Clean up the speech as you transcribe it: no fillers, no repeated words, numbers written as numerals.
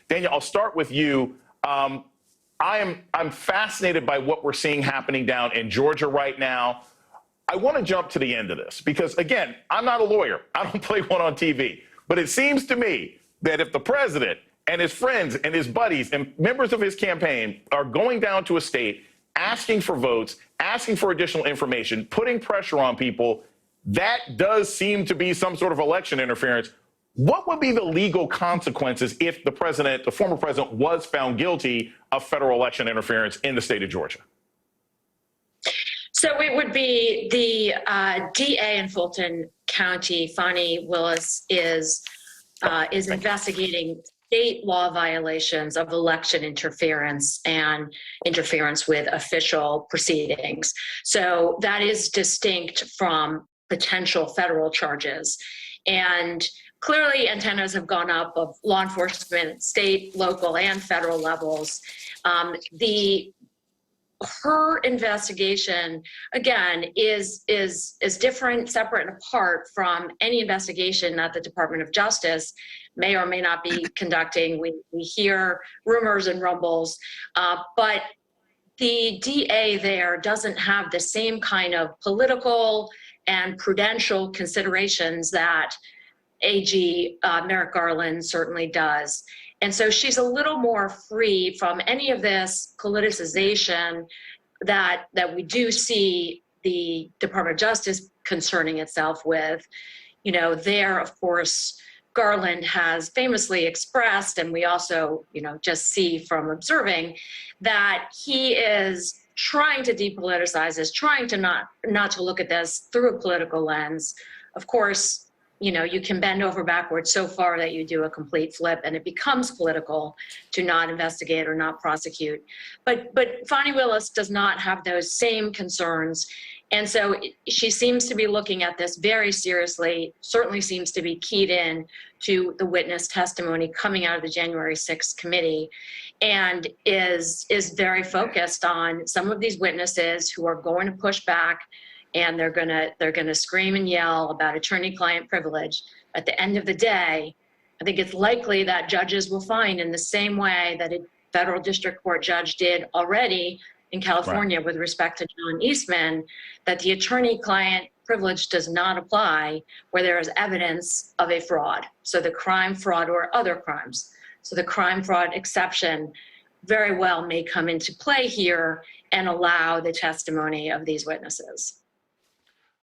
Danya, I'll start with you. I'm fascinated by what we're seeing happening down in Georgia right now. I want to jump to the end of this because, again, I'm not a lawyer. I don't play one on TV. But it seems to me that if the president and his friends and his buddies and members of his campaign are going down to a state, asking for votes, asking for additional information, putting pressure on people, that does seem to be some sort of election interference. What would be the legal consequences if the president, the former president, was found guilty of federal election interference in the state of Georgia? So it would be the DA in Fulton County, Fani Willis, is investigating state law violations of election interference and interference with official proceedings. So that is distinct from potential federal charges. And clearly antennas have gone up of law enforcement, state, local, and federal levels. Her investigation, again, is different, separate, and apart from any investigation that the Department of Justice may or may not be conducting. We hear rumors and rumbles, but the DA there doesn't have the same kind of political and prudential considerations that AG Merrick Garland certainly does. And so she's a little more free from any of this politicization that we do see the Department of Justice concerning itself with. You know, there, of course, Garland has famously expressed, and we also, just see from observing, that he is trying to depoliticize this, trying to not to look at this through a political lens. Of course, you can bend over backwards so far that you do a complete flip and it becomes political to not investigate or not prosecute. But Fani Willis does not have those same concerns. And so she seems to be looking at this very seriously, certainly seems to be keyed in to the witness testimony coming out of the January 6th committee, and is very focused on some of these witnesses who are going to push back, and they're gonna scream and yell about attorney-client privilege. At the end of the day, I think it's likely that judges will find, in the same way that a federal district court judge did already in California with respect to John Eastman, that the attorney-client privilege does not apply where there is evidence of a fraud. So the crime, fraud, or other crimes. So the crime, fraud exception very well may come into play here and allow the testimony of these witnesses.